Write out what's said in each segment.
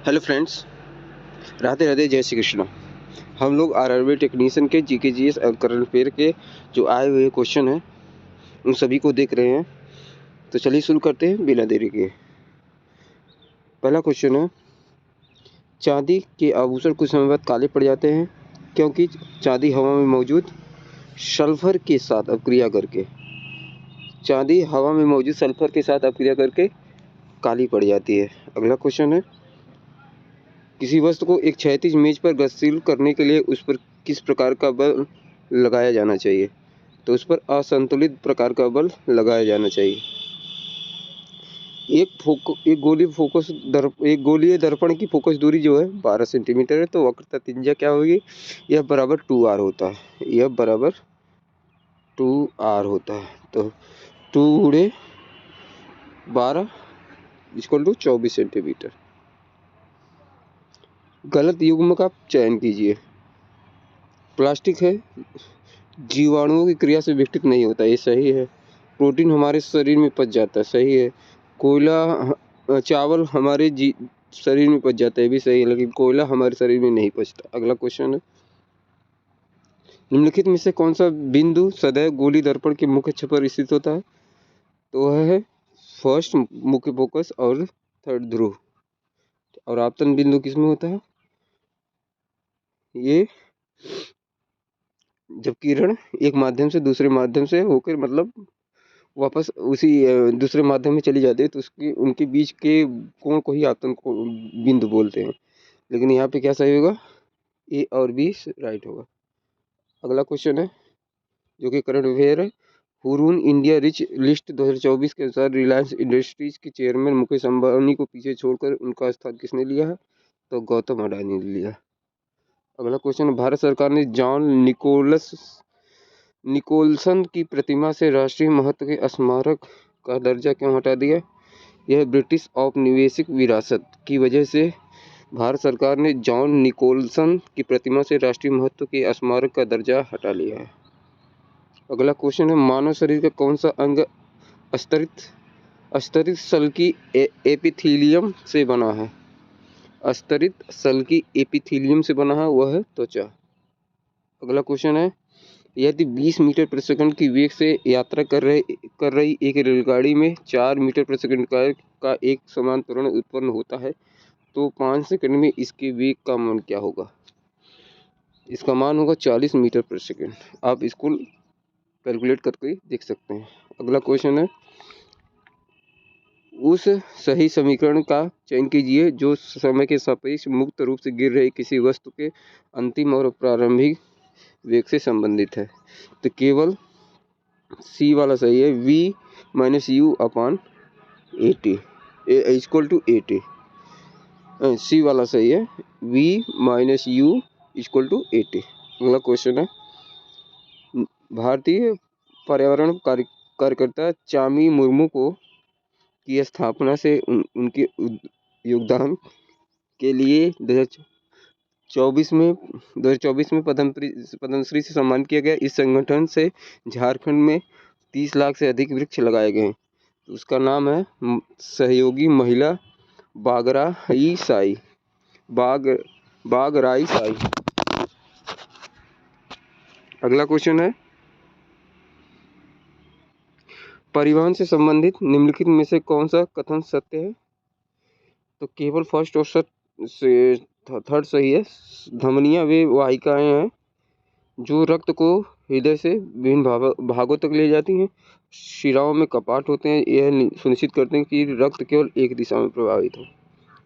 Hello friends, Radhe Radhe, जय श्री कृष्ण। हम लोग आरआरबी टेक्नीशियन के जीके जीएस और करंट अफेयर के जो आए हुए क्वेश्चन हैं उन सभी को देख रहे हैं। तो चलिए शुरू करते हैं बिना देरी के। पहला क्वेश्चन है, चांदी के आभूषण कुछ समय बाद काले पड़ जाते हैं क्योंकि चांदी हवा में मौजूद सल्फर के साथ अपक्रिया करके काली पड़ जाती है। अगला क्वेश्चन है, किसी वस्तु को एक क्षैतिज मेज पर गतिशील करने के लिए उस पर किस प्रकार का बल लगाया जाना चाहिए? तो उस पर असंतुलित प्रकार का बल लगाया जाना चाहिए। एक गोलीय दर्पण की फोकस दूरी जो है 12 सेंटीमीटर है, तो वक्रता त्रिज्या क्या होगी? यह बराबर 2r होता है। तो 2 गुणे 12 इक्वल टू 24 सेंटीमीटर। गलत युग्म का चयन कीजिए। प्लास्टिक है, जीवाणुओं की क्रिया से विघटित नहीं होता, ये सही है। प्रोटीन हमारे शरीर में पच जाता है, सही है। चावल हमारे शरीर में पच जाता है, भी सही है, लेकिन कोयला हमारे शरीर में नहीं पचता। अगला क्वेश्चन है, निम्नलिखित में से कौन सा बिंदु सदैव गोली दर्पण के मुख्य अक्ष पर स्थित होता है? तो वह है फर्स्ट मुख्य फोकस और थर्ड ध्रुव। और आपतन बिंदु किसमें होता है? ये जब किरण एक माध्यम से दूसरे माध्यम से होकर मतलब वापस उसी दूसरे माध्यम में चली जाती है, तो उनके बीच के कोण को ही आपतन बिंदु बोलते हैं। लेकिन यहाँ पे क्या सही होगा? ए और बी राइट होगा। अगला क्वेश्चन है जो कि करंट अफेयर है, हुरून इंडिया रिच लिस्ट 2024 के अनुसार रिलायंस इंडस्ट्रीज के चेयरमैन मुकेश अंबानी को पीछे छोड़कर उनका स्थान किसने लिया है? तो गौतम अडानी ने लिया। अगला क्वेश्चन, भारत सरकार ने जॉन निकोलसन की प्रतिमा से राष्ट्रीय महत्व के स्मारक का दर्जा क्यों हटा दिया? यह ब्रिटिश औपनिवेशिक विरासत की वजह से भारत सरकार ने जॉन निकोलसन की प्रतिमा से राष्ट्रीय महत्व के स्मारक का दर्जा हटा लिया है। अगला क्वेश्चन है, मानव शरीर का कौन सा अंग स्तरित सल्की एपिथीलियम से बना है? स्तरित सल्की एपिथीलियम से बना है, वह है त्वचा। अगला क्वेश्चन है, यदि 20 मीटर प्रति सेकंड की वेग से यात्रा कर रही एक रेलगाड़ी में 4 मीटर प्रति सेकंड का एक समान त्वरण उत्पन्न होता है, तो 5 सेकंड में इसके वेग का मान क्या होगा? इसका मान होगा 40 मीटर प्रति सेकंड। आप इसको कैलकुलेट करके देख सकते हैं। अगला क्वेश्चन है, उस सही समीकरण का चयन कीजिए जो समय के सापेक्ष मुक्त रूप से गिर रही किसी वस्तु के अंतिम और प्रारंभिक वेग से संबंधित है। तो केवल सी वाला सही है, v minus u upon AT equal to AT। C वाला सही है, v minus u equal to AT। अगला क्वेश्चन है, भारतीय पर्यावरण कार्यकर्ता चामी मुर्मू को की स्थापना से उनके योगदान के लिए 2024 में पद्मश्री से सम्मानित किया गया। इस संगठन से झारखंड में 30 लाख से अधिक वृक्ष लगाए गए। तो उसका नाम है सहयोगी महिला बागराई साई। अगला क्वेश्चन है, परिवहन से संबंधित निम्नलिखित में से कौन सा कथन सत्य है? तो केवल फर्स्ट और थर्ड सही है। धमनियां वे वाहिकाएं हैं जो रक्त को हृदय से विभिन्न भागों तक ले जाती हैं। शिराओं में कपाट होते हैं, यह सुनिश्चित करते हैं कि रक्त केवल एक दिशा में प्रवाहित हो।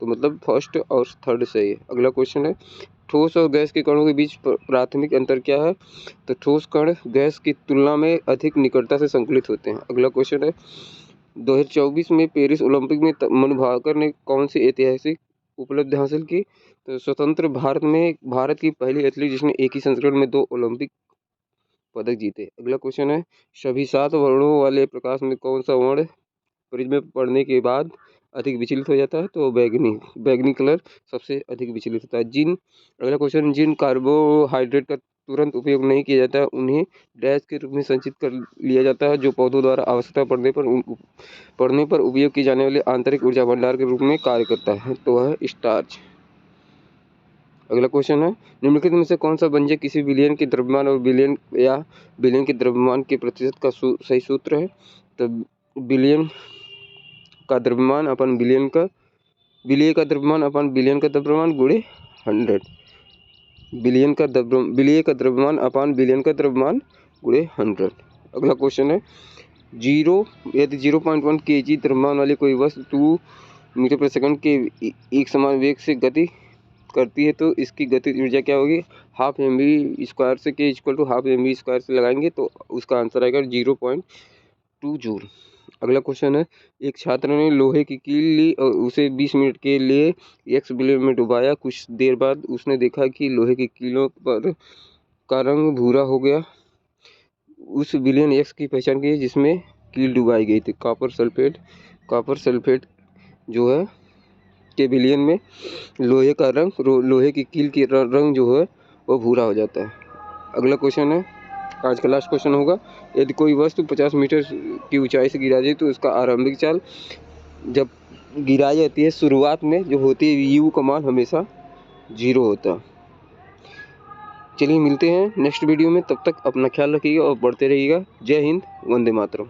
तो मतलब फर्स्ट और थर्ड सही है। अगला क्वेश्चन है, ठोस और गैस के कणों के बीच प्राथमिक अंतर क्या है? तो ठोस कण गैस की तुलना में अधिक निकटता से संकलित होते हैं। अगला क्वेश्चन है, 2024 में पेरिस ओलंपिक में मनु भाकर ने कौन सी ऐतिहासिक उपलब्धि हासिल की? तो स्वतंत्र भारत की पहली एथलीट जिसने एक ही संस्करण में 2 ओलंपिक पदक जीते। अगला क्वेश्चन है, सभी 7 वर्णों वाले प्रकाश में कौन सा वर्ण प्रिज्म में पड़ने के बाद अधिक विचलित हो जाता है? तो बैगनी कलर सबसे अधिक विचलित होता है। अगला क्वेश्चन, जिन कार्बोहाइड्रेट का तुरंत उपयोग नहीं किया जाता है उन्हें डैश के रूप में संचित कर लिया जाता है, जो पौधों द्वारा आवश्यकता पड़ने पर उपयोग की जाने वाले आंतरिक ऊर्जा भंडार के रूप में कार्य करता है, तो है स्टार्च। अगला क्वेश्चन है, निम्नलिखित में से कौन सा व्यंजक किसी विलयन के द्रव्यमान और विलयन के द्रव्यमान के प्रतिशत का सही सूत्र है? तो विलय का द्रव्यमान अपन विलयन का द्रव्यमान अपन विलयन का द्रव्यमान गुणे 100। विलय का द्रव्यमान अपन विलयन का द्रव्यमान गुणे 100। अगला क्वेश्चन है, यदि 0.1 kg द्रव्यमान वाली कोई वस्तु 2 मीटर प्रति सेकंड के एक समान वेग से गति करती है तो इसकी गतिज ऊर्जा क्या होगी? हाफ mv स्क्वायर से k equal to half mv square से लगाएंगे तो उसका आंसर आएगा 0.2 जूल। अगला क्वेश्चन है, एक छात्र ने लोहे की कील ली और उसे 20 मिनट के लिए x विलयन में डुबाया। कुछ देर बाद उसने देखा कि लोहे की कीलों पर का रंग भूरा हो गया। उस विलयन x की पहचान की जिसमें कील डुबाई गई थी। कॉपर सल्फेट जो है के विलयन में लोहे की कील की रंग जो है वो भूरा हो जाता है। अगला क्वेश्चन है, आज का लास्ट क्वेश्चन होगा, यदि कोई वस्तु 50 मीटर की ऊंचाई से गिरा जाए तो उसका आरंभिक चाल जब गिराई जाती है शुरुआत में जो होती है यू का मान हमेशा 0 होता है। चलिए मिलते हैं नेक्स्ट वीडियो में, तब तक अपना ख्याल रखिएगा और पढ़ते रहिएगा। जय हिंद, वंदे मातरम।